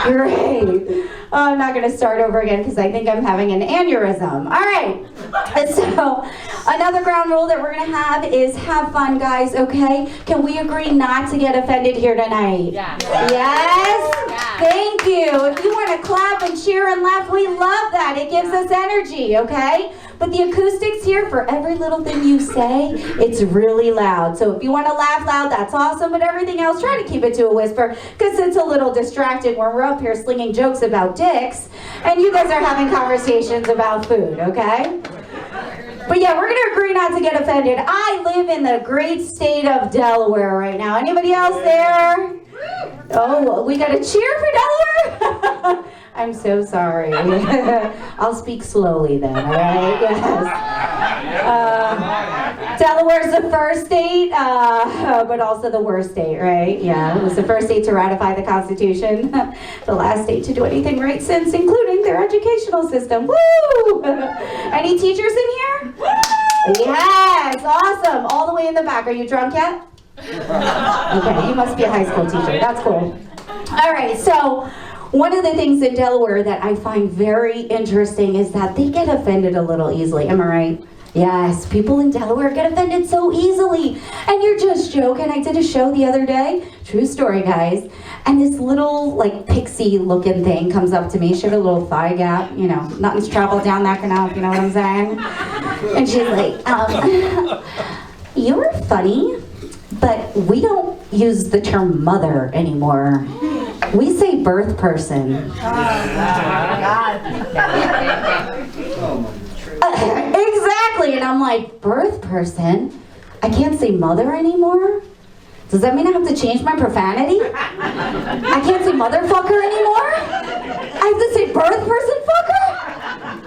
Great. I'm not going to start over again because I think I'm having an aneurysm. All right. So another ground rule that we're going to have fun, guys, okay? Can we agree not to get offended here tonight? Yeah. Yes? Yeah. Thank you. If you want to clap and cheer and laugh, we love that. It gives us energy, okay? But the acoustics here, for every little thing you say, it's really loud. So if you want to laugh loud, that's awesome. But everything else, try to keep it to a whisper because it's a little distracting when we're up here slinging jokes about dicks and you guys are having conversations about food, okay? But yeah, we're going to agree not to get offended. I live in the great state of Delaware right now. Anybody else there? Oh, we got a cheer for Delaware? I'm so sorry. I'll speak slowly then, all right? Yes. Delaware's the first state, but also the worst state, right? Yeah, it was the first state to ratify the Constitution. The last state to do anything right since, including their educational system. Woo! Any teachers in here? Yes, awesome. All the way in the back. Are you drunk yet? Okay, you must be a high school teacher. That's cool. All right, so one of the things in Delaware that I find very interesting is that they get offended a little easily. Am I right? Yes, people in Delaware get offended so easily. And you're just joking. I did a show the other day. True story, guys. And this little, like, pixie-looking thing comes up to me. She had a little thigh gap. You know, nothing's traveled down that canal, if you know what I'm saying. And she's like, you're funny, but we don't use the term mother anymore. We say birth person. Exactly, and I'm like, birth person? I can't say mother anymore? Does that mean I have to change my profanity? I can't say motherfucker anymore? I have to say birth person fucker?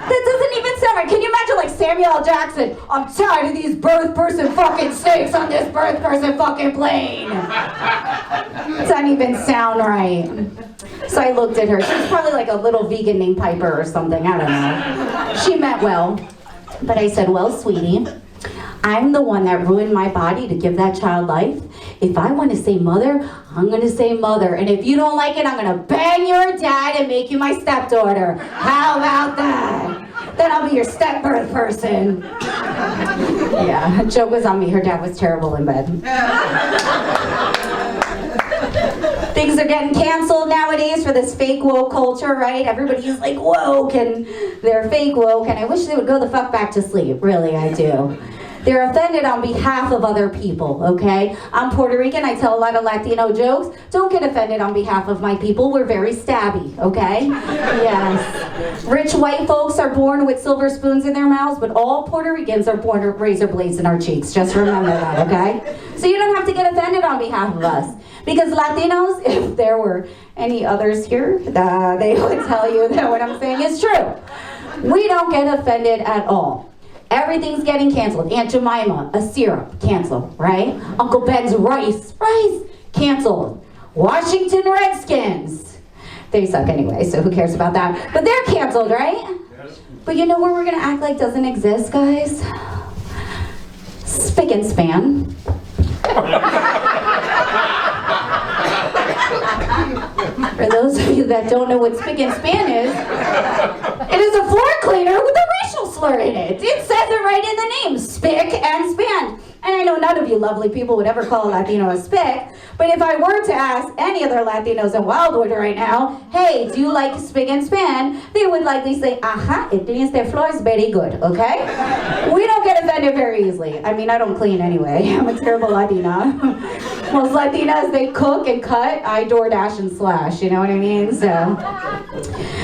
That doesn't even sound right. Can you imagine like Samuel L. Jackson? I'm tired of these birth person fucking snakes on this birth person fucking plane. It doesn't even sound right. So I looked at her. She was probably like a little vegan named Piper or something. I don't know. She meant well. But I said, well, sweetie, I'm the one that ruined my body to give that child life. If I want to say mother, I'm going to say mother. And if you don't like it, I'm going to bang your dad and make you my stepdaughter. How about that? Then I'll be your step-birth person. Yeah, joke was on me. Her dad was terrible in bed. Things are getting canceled nowadays for this fake woke culture, right? Everybody's like woke and they're fake woke, and I wish they would go the fuck back to sleep. Really, I do. They're offended on behalf of other people, okay? I'm Puerto Rican, I tell a lot of Latino jokes. Don't get offended on behalf of my people. We're very stabby, okay? Yes. Rich white folks are born with silver spoons in their mouths, but all Puerto Ricans are born with razor blades in our cheeks. Just remember that, okay? So you don't have to get offended on behalf of us. Because Latinos, if there were any others here, they would tell you that what I'm saying is true. We don't get offended at all. Everything's getting canceled. Aunt Jemima, a syrup, canceled, right? Uncle Ben's rice, canceled. Washington Redskins, they suck anyway, so who cares about that? But they're canceled, right? But you know where we're gonna act like doesn't exist, guys? Spick and span. For those of you that don't know what spick and span is, it is a floor cleaner with a racial slur in it. It says it right in the name, spick and span. And I know none of you lovely people would ever call a Latino a spick, but if I were to ask any other Latinos in Wildwood right now, hey, do you like spick and span? They would likely say, aha, it means the floor is very good, okay? We don't get offended very easily. I mean, I don't clean anyway. I'm a terrible Latina. Most Latinas, they cook and cut. I DoorDash and slash, you know what I mean? So,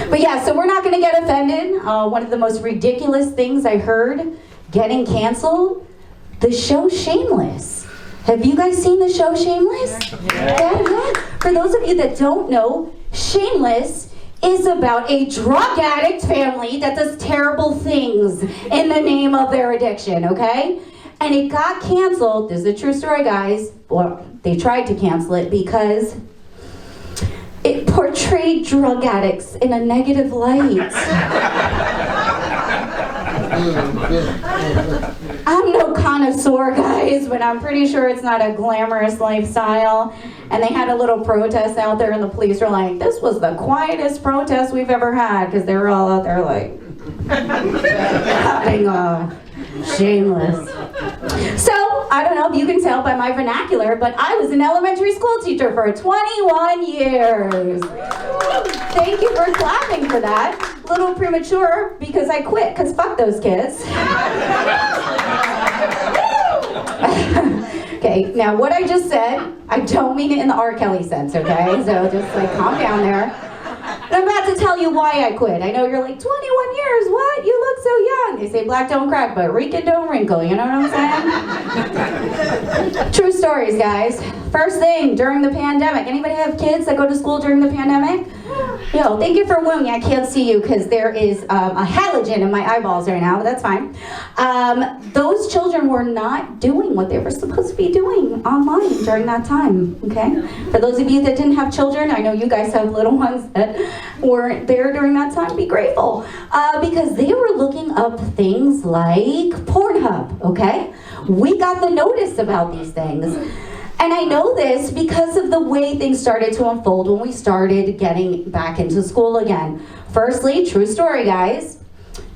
but yeah, so we're not gonna get offended. One of the most ridiculous things I heard getting canceled, the show Shameless. Have you guys seen the show Shameless? Yeah. For those of you that don't know, Shameless is about a drug addict family that does terrible things in the name of their addiction, okay? And it got canceled. This is a true story, guys. Well, they tried to cancel it because it portrayed drug addicts in a negative light. I'm no connoisseur, guys, but I'm pretty sure it's not a glamorous lifestyle. And they had a little protest out there, and the police were like, this was the quietest protest we've ever had, because they were all out there like, having shameless. So, I don't know if you can tell by my vernacular, but I was an elementary school teacher for 21 years. Thank you for clapping for that. A little premature because I quit, because fuck those kids. Okay, now what I just said, I don't mean it in the R. Kelly sense, okay? So just like calm down there. And I'm about to tell you why I quit. I know you're like, 21 years, what? You look so young. They say black don't crack, but Rican don't wrinkle, you know what I'm saying? True stories, guys. First thing, during the pandemic, anybody have kids that go to school during the pandemic? Yo, thank you for wooing. I can't see you because there is a halogen in my eyeballs right now, but that's fine. Those children were not doing what they were supposed to be doing online during that time, okay? For those of you that didn't have children, I know you guys have little ones that weren't there during that time, be grateful. Because they were looking up things like Pornhub, okay? We got the notice about these things. And I know this because of the way things started to unfold when we started getting back into school again. Firstly, true story, guys,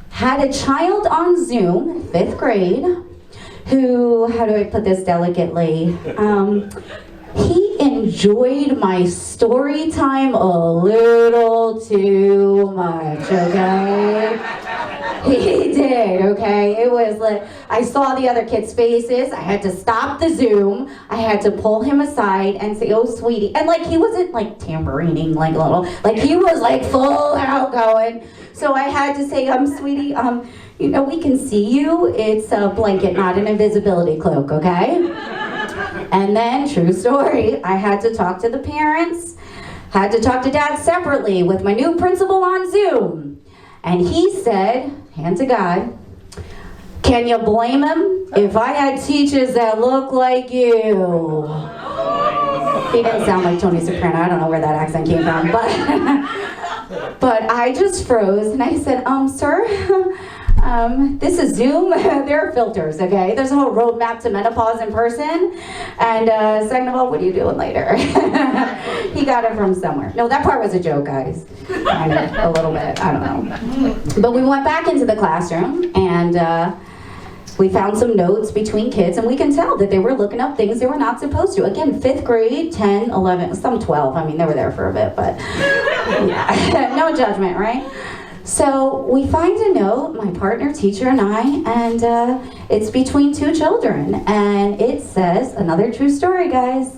had a child on Zoom, 5th grade, who, how do I put this delicately? He enjoyed my story time a little too much, okay? He did, okay? It was like, I saw the other kids' faces. I had to stop the Zoom. I had to pull him aside and say, oh, sweetie. And like, he wasn't like tamperining like a little, like he was like full outgoing. So I had to say, sweetie, you know, we can see you. It's a blanket, not an invisibility cloak, okay? And then, true story, I had to talk to the parents, had to talk to dad separately with my new principal on Zoom. And he said, hand to God, can you blame him if I had teachers that look like you? He didn't sound like Tony Soprano. I don't know where that accent came from, but I just froze and I said, sir, this is Zoom. There are filters, okay? There's a whole roadmap to menopause in person. And second of all, what are you doing later? He got it from somewhere. No, that part was a joke, guys. I know, a little bit, I don't know. But we went back into the classroom and we found some notes between kids, and we can tell that they were looking up things they were not supposed to. Again, 5th grade, 10, 11, some 12. I mean, they were there for a bit, but yeah, no judgment, right? So we find a note, my partner, teacher, and I, and it's between 2 children. And it says, another true story, guys,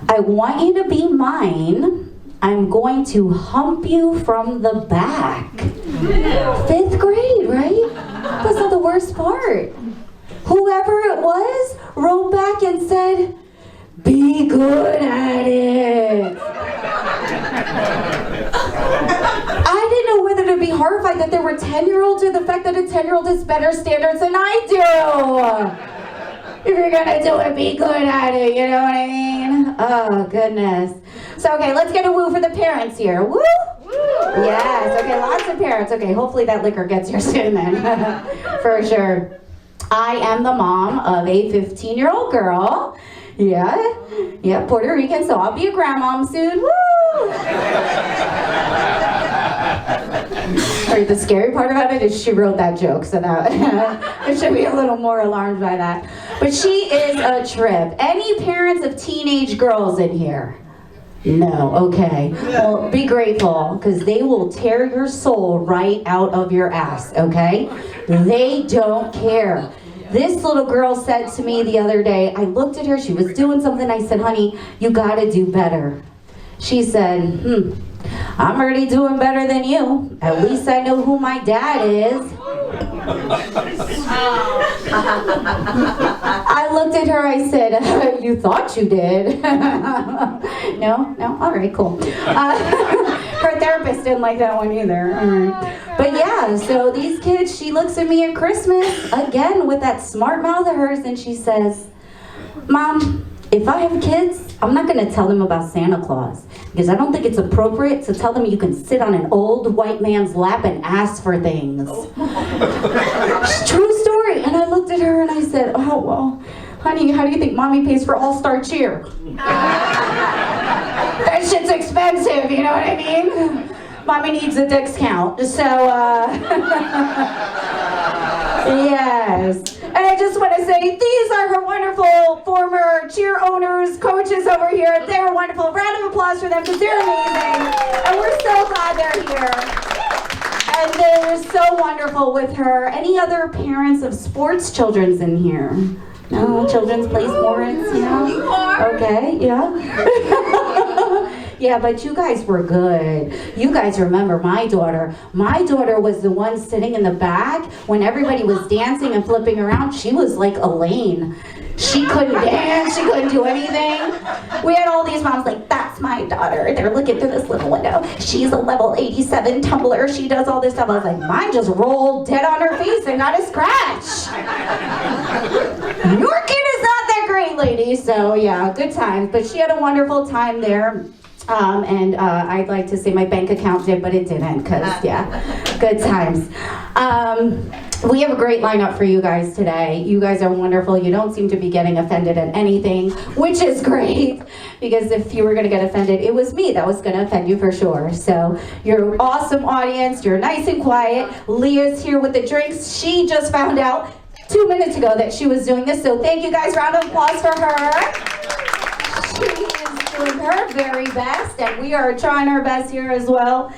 I want you to be mine. I'm going to hump you from the back. 5th grade, right? That's not the worst part. Whoever it was wrote back and said, be good at it. I didn't know whether to be horrified that there were 10-year-olds or the fact that a 10-year-old has better standards than I do. If you're gonna do it, be good at it, you know what I mean? Oh, goodness. So, okay, let's get a woo for the parents here. Woo? Yes, okay, lots of parents. Okay, hopefully that liquor gets your skin then, for sure. I am the mom of a 15-year-old girl. Yeah, Puerto Rican, so I'll be a grandmom soon. Woo! Or the scary part about it is she wrote that joke, so that I should be a little more alarmed by that. But she is a trip. Any parents of teenage girls in here? No, okay. Well, be grateful, because they will tear your soul right out of your ass, okay? They don't care. This little girl said to me the other day, I looked at her, she was doing something, I said, honey, you gotta do better. She said, I'm already doing better than you. At least I know who my dad is. I looked at her, I said, you thought you did. No? All right, cool. Her therapist didn't like that one either. All right. But yeah, so these kids, she looks at me at Christmas, again, with that smart mouth of hers, and she says, Mom, if I have kids, I'm not going to tell them about Santa Claus, because I don't think it's appropriate to tell them you can sit on an old white man's lap and ask for things. True story. And I looked at her and I said, oh, well, honey, how do you think mommy pays for All-Star Cheer? That shit's expensive, you know what I mean? Mommy needs a discount. So, yes. And I just want to say, these are her wonderful former cheer owners, coaches over here. They're wonderful. Round of applause for them, because they're amazing. And we're so glad they're here. And they were so wonderful with her. Any other parents of sports children's in here? No, children's play sports, yeah? You are. Okay, yeah. Yeah, but you guys were good. You guys remember my daughter. My daughter was the one sitting in the back when everybody was dancing and flipping around. She was like Elaine. She couldn't dance, she couldn't do anything. We had all these moms like, that's my daughter. They're looking through this little window. She's a level 87 tumbler. She does all this stuff. I was like, mine just rolled dead on her face and got a scratch. Your kid is not that great, lady. So yeah, good times. But she had a wonderful time there. And I'd like to say my bank account did, but it didn't, because, yeah, good times. We have a great lineup for you guys today. You guys are wonderful. You don't seem to be getting offended at anything, which is great, because if you were going to get offended, it was me that was going to offend you for sure. So you're an awesome audience. You're nice and quiet. Leah's here with the drinks. She just found out 2 minutes ago that she was doing this, so thank you guys. Round of applause for her. She is doing her very best, and we are trying our best here as well.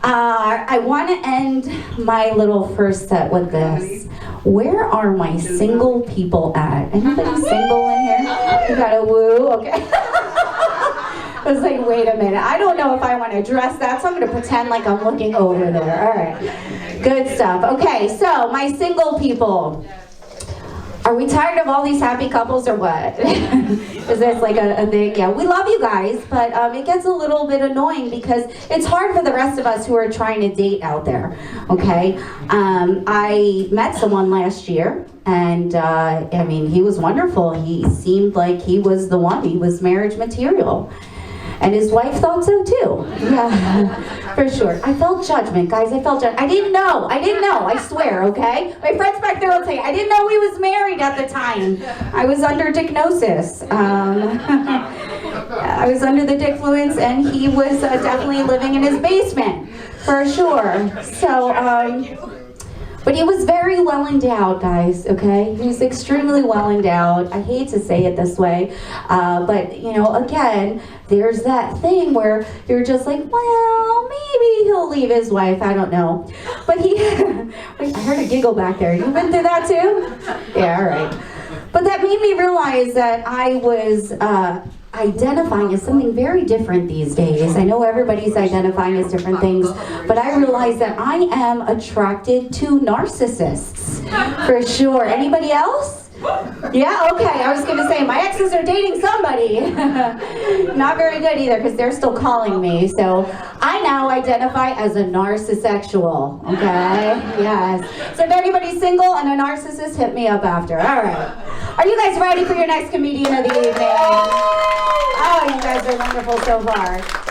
I want to end my little first set with this. Where are my single people at? Anybody single in here? You got a woo? Okay. I was like, wait a minute. I don't know if I want to address that, so I'm going to pretend like I'm looking over there. All right. Good stuff. Okay, so my single people. Are we tired of all these happy couples or what? Is this like a thing? Yeah, we love you guys, but it gets a little bit annoying because it's hard for the rest of us who are trying to date out there, okay? I met someone last year, and I mean, he was wonderful. He seemed like he was the one. He was marriage material. And his wife thought so too. Yeah, for sure. I felt judgment, guys. I felt judgment. I didn't know. I swear, okay? My friends back there will tell you, I didn't know he was married at the time. I was under dicknosis. I was under the dickfluence, and he was definitely living in his basement, for sure. So, but he was very well endowed, guys, okay? He was extremely well endowed. I hate to say it this way, but, you know, again, there's that thing where you're just like, well, maybe he'll leave his wife, I don't know. But he, wait, I heard a giggle back there. You've been through that too? Yeah, all right. But that made me realize that I was identifying as something very different these days. I know everybody's identifying as different things, but I realize that I am attracted to narcissists, for sure. Anybody else? Yeah, okay, I was gonna say, my exes are dating somebody. Not very good either, because they're still calling me. So I now identify as a narcissexual, okay? Yes. So if anybody's single and a narcissist, hit me up after. All right. Are you guys ready for your next comedian of the evening? Oh, you guys are wonderful so far.